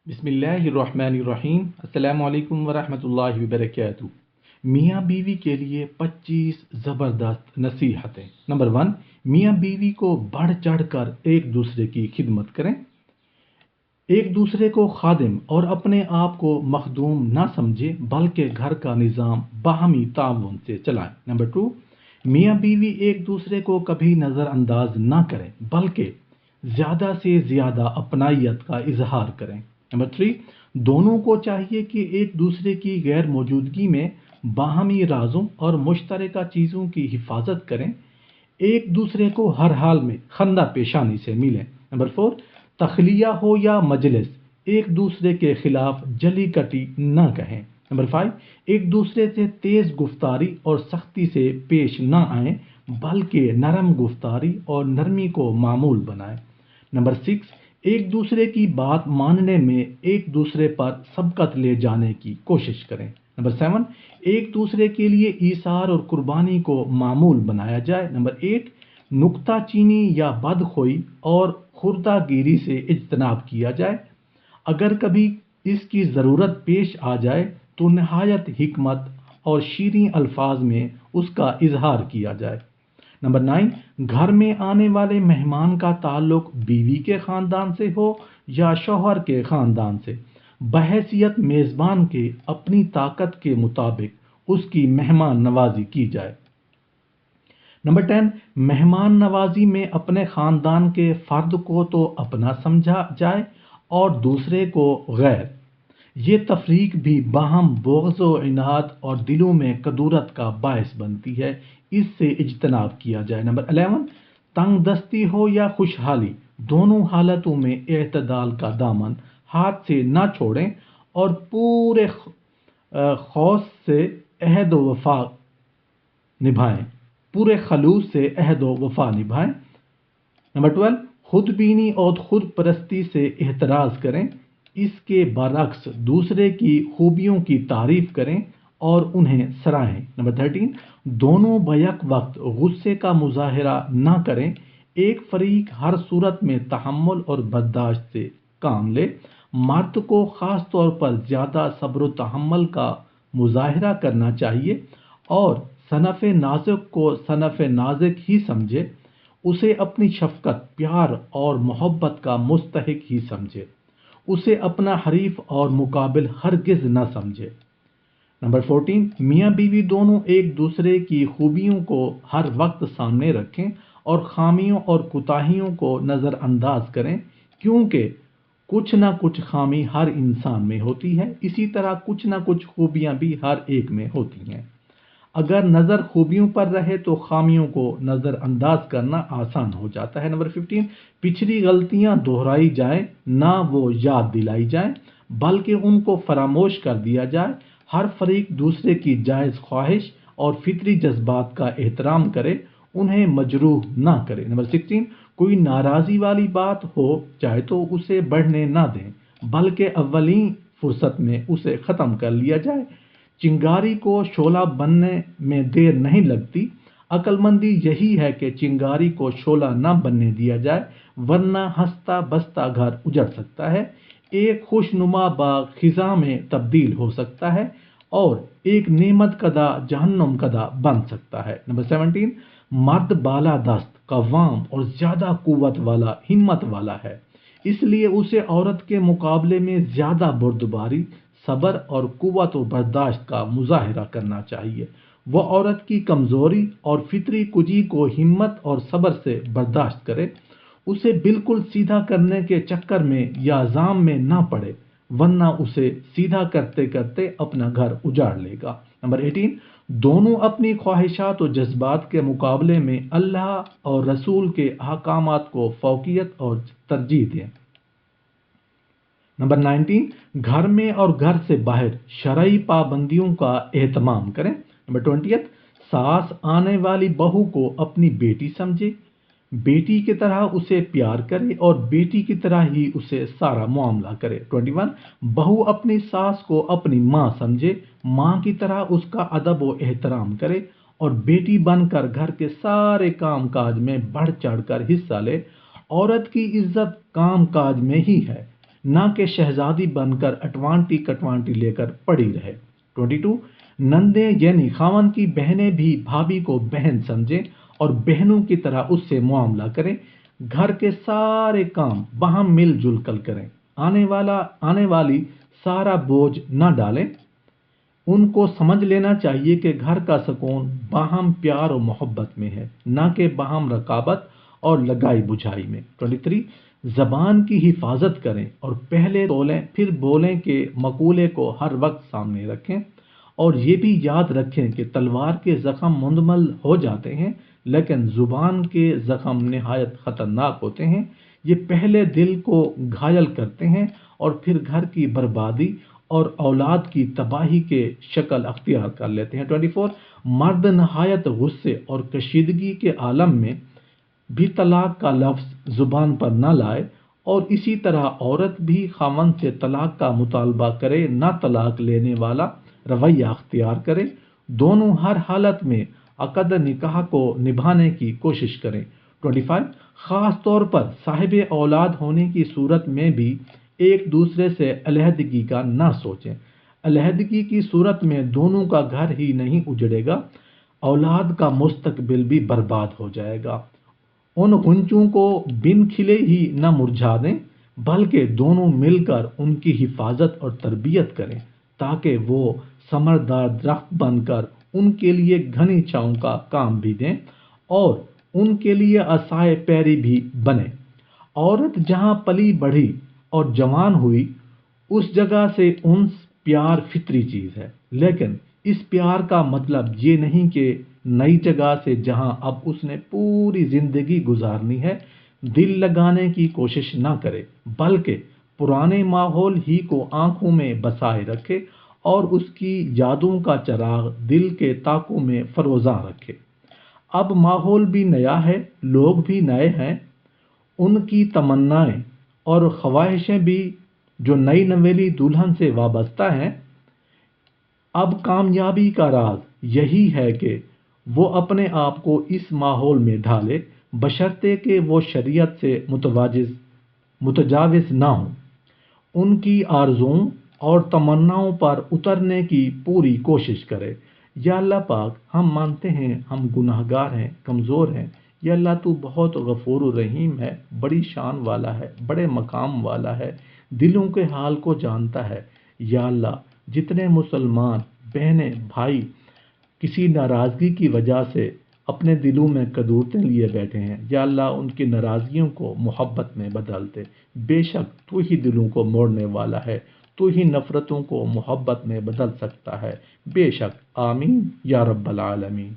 بسم اللہ الرحمن الرحیم۔ السلام علیکم ورحمۃ اللہ وبرکاتہ۔ میاں بیوی کے لیے 25 زبردست نصیحتیں۔ نمبر 1، میاں بیوی کو بڑھ چڑھ کر ایک دوسرے کی خدمت کریں۔ ایک دوسرے کو خادم اور اپنے آپ کو مخدوم نہ سمجھیں، بلکہ گھر کا نظام باہمی تعاون سے چلائیں۔ نمبر 2، میاں بیوی ایک دوسرے کو کبھی نظر انداز نہ کریں، بلکہ زیادہ سے زیادہ اپنائیت کا اظہار کریں۔ نمبر 3، دونوں کو چاہیے کہ ایک دوسرے کی غیر موجودگی میں باہمی رازوں اور مشترکہ چیزوں کی حفاظت کریں، ایک دوسرے کو ہر حال میں خندہ پیشانی سے ملیں۔ نمبر 4، تخلیہ ہو یا مجلس، ایک دوسرے کے خلاف جلی کٹی نہ کہیں۔ نمبر 5، ایک دوسرے سے تیز گفتاری اور سختی سے پیش نہ آئیں، بلکہ نرم گفتاری اور نرمی کو معمول بنائیں۔ نمبر 6، ایک دوسرے کی بات ماننے میں ایک دوسرے پر سبقت لے جانے کی کوشش کریں۔ نمبر 7، ایک دوسرے کے لیے ایثار اور قربانی کو معمول بنایا جائے۔ نمبر 8، نکتہ چینی یا بدخوئی اور خردہ گیری سے اجتناب کیا جائے۔ اگر کبھی اس کی ضرورت پیش آ جائے تو نہایت حکمت اور شیریں الفاظ میں اس کا اظہار کیا جائے۔ نمبر 9، گھر میں آنے والے مہمان کا تعلق بیوی کے خاندان سے ہو یا شوہر کے خاندان سے، بحیثیت میزبان کے اپنی طاقت کے مطابق اس کی مہمان نوازی کی جائے۔ نمبر 10، مہمان نوازی میں اپنے خاندان کے فرد کو تو اپنا سمجھا جائے اور دوسرے کو غیر۔ یہ تفریق بھی باہم بغض و عناد اور دلوں میں کدورت کا باعث بنتی ہے، اس سے اجتناب کیا جائے۔ نمبر 11، تنگ دستی ہو یا خوشحالی، دونوں حالتوں میں اعتدال کا دامن ہاتھ سے نہ چھوڑیں اور پورے خلوص سے عہد و وفا نبھائیں۔ نمبر 12، خود بینی اور خود پرستی سے احتراز کریں، اس کے برعکس دوسرے کی خوبیوں کی تعریف کریں اور انہیں سراہیں۔ نمبر 13، دونوں بیک وقت غصے کا مظاہرہ نہ کریں، ایک فریق ہر صورت میں تحمل اور برداشت سے کام لے۔ مرد کو خاص طور پر زیادہ صبر و تحمل کا مظاہرہ کرنا چاہیے اور صنف نازک کو صنف نازک ہی سمجھے، اسے اپنی شفقت، پیار اور محبت کا مستحق ہی سمجھے، اسے اپنا حریف اور مقابل ہرگز نہ سمجھے۔ نمبر 14، میاں بیوی دونوں ایک دوسرے کی خوبیوں کو ہر وقت سامنے رکھیں اور خامیوں اور کوتاہیوں کو نظر انداز کریں، کیونکہ کچھ نہ کچھ خامی ہر انسان میں ہوتی ہے، اسی طرح کچھ نہ کچھ خوبیاں بھی ہر ایک میں ہوتی ہیں۔ اگر نظر خوبیوں پر رہے تو خامیوں کو نظر انداز کرنا آسان ہو جاتا ہے۔ نمبر 15، پچھلی غلطیاں دہرائی جائیں نہ وہ یاد دلائی جائیں، بلکہ ان کو فراموش کر دیا جائے۔ ہر فریق دوسرے کی جائز خواہش اور فطری جذبات کا احترام کرے، انہیں مجروح نہ کرے۔ نمبر 16، کوئی ناراضی والی بات ہو جائے تو اسے بڑھنے نہ دیں، بلکہ اولین فرصت میں اسے ختم کر لیا جائے۔ چنگاری کو شعلہ بننے میں دیر نہیں لگتی، عقل مندی یہی ہے کہ چنگاری کو شعلہ نہ بننے دیا جائے، ورنہ ہنستا بستا گھر اجڑ سکتا ہے، ایک خوش نما باغ خزاں میں تبدیل ہو سکتا ہے اور ایک نعمت کدہ جہنم کدہ بن سکتا ہے۔ نمبر 17، مرد بالا دست، قوام اور زیادہ قوت والا، ہمت والا ہے، اس لیے اسے عورت کے مقابلے میں زیادہ بردباری، صبر اور قوت و برداشت کا مظاہرہ کرنا چاہیے۔ وہ عورت کی کمزوری اور فطری کجی کو ہمت اور صبر سے برداشت کرے، اسے بالکل سیدھا کرنے کے چکر میں یا زام میں نہ پڑے، ورنہ اسے سیدھا کرتے کرتے اپنا گھر اجاڑ لے گا۔ نمبر 18، دونوں اپنی خواہشات و جذبات کے مقابلے میں اللہ اور رسول کے احکامات کو فوقیت اور ترجیح دیں۔ نمبر 19، گھر میں اور گھر سے باہر شرعی پابندیوں کا اہتمام کریں۔ نمبر 20، ساس آنے والی بہو کو اپنی بیٹی سمجھے، بیٹی کی طرح اسے پیار کرے اور بیٹی کی طرح ہی اسے سارا معاملہ کرے۔ 21، بہو اپنی ساس کو اپنی ماں سمجھے، ماں کی طرح اس کا ادب و احترام کرے اور بیٹی بن کر گھر کے سارے کام کاج میں بڑھ چڑھ کر حصہ لے۔ عورت کی عزت کام کاج میں ہی ہے، نہ کہ شہزادی بن کر اٹوانٹی کٹوانٹی لے کر پڑی رہے۔ 22 نندیں یعنی خاوند کی بہنیں بھی بھابھی کو بہن سمجھیں اور بہنوں کی طرح اس سے معاملہ کریں۔ گھر کے سارے کام باہم مل جل کر کریں، آنے والی سارا بوجھ نہ ڈالیں۔ ان کو سمجھ لینا چاہیے کہ گھر کا سکون باہم پیار و محبت میں ہے، نہ کہ باہم رقابت اور لگائی بجھائی میں۔ 23 زبان کی حفاظت کریں اور پہلے تولیں پھر بولیں کے مقولے کو ہر وقت سامنے رکھیں، اور یہ بھی یاد رکھیں کہ تلوار کے زخم مندمل ہو جاتے ہیں لیکن زبان کے زخم نہایت خطرناک ہوتے ہیں۔ یہ پہلے دل کو گھائل کرتے ہیں اور پھر گھر کی بربادی اور اولاد کی تباہی کے شکل اختیار کر لیتے ہیں۔ 24 مرد نہایت غصے اور کشیدگی کے عالم میں بھی طلاق کا لفظ زبان پر نہ لائے، اور اسی طرح عورت بھی خاوند سے طلاق کا مطالبہ کرے نہ طلاق لینے والا رویہ اختیار کرے۔ دونوں ہر حالت میں عقد نکاح کو نبھانے کی کوشش کریں۔ 25 خاص طور پر صاحب اولاد ہونے کی صورت میں بھی ایک دوسرے سے علیحدگی کا نہ سوچیں۔ علیحدگی کی صورت میں دونوں کا گھر ہی نہیں اجڑے گا، اولاد کا مستقبل بھی برباد ہو جائے گا۔ ان غنچوں کو بن کھلے ہی نہ مرجھا دیں، بلکہ دونوں مل کر ان کی حفاظت اور تربیت کریں تاکہ وہ ثمردار درخت بن کر ان کے لیے گھنی چھاؤں کا کام بھی دیں اور ان کے لیے عصائے پیری بھی بنے۔ عورت جہاں پلی بڑھی اور جوان ہوئی اس جگہ سے انس پیار فطری چیز ہے، لیکن اس پیار کا مطلب یہ نہیں کہ نئی جگہ سے جہاں اب اس نے پوری زندگی گزارنی ہے دل لگانے کی کوشش نہ کرے، بلکہ پرانے ماحول ہی کو آنکھوں میں بسائے رکھے اور اس کی یادوں کا چراغ دل کے طاقوں میں فروزاں رکھے۔ اب ماحول بھی نیا ہے، لوگ بھی نئے ہیں، ان کی تمنائیں اور خواہشیں بھی جو نئی نویلی دلہن سے وابستہ ہیں۔ اب کامیابی کا راز یہی ہے کہ وہ اپنے آپ کو اس ماحول میں ڈھالے، بشرطے کہ وہ شریعت سے متجاوز نہ ہوں، ان کی آرزوؤں اور تمناؤں پر اترنے کی پوری کوشش کرے۔ یا اللہ پاک، ہم مانتے ہیں ہم گناہگار ہیں، کمزور ہیں۔ یا اللہ تو بہت غفور و رحیم ہے، بڑی شان والا ہے، بڑے مقام والا ہے، دلوں کے حال کو جانتا ہے۔ یا اللہ جتنے مسلمان بہنیں بھائی کسی ناراضگی کی وجہ سے اپنے دلوں میں قدورتیں لیے بیٹھے ہیں، یا اللہ ان کی ناراضگیوں کو محبت میں بدل دے۔ بے شک تو ہی دلوں کو موڑنے والا ہے، تو ہی نفرتوں کو محبت میں بدل سکتا ہے۔ بے شک، آمین یا رب العالمین۔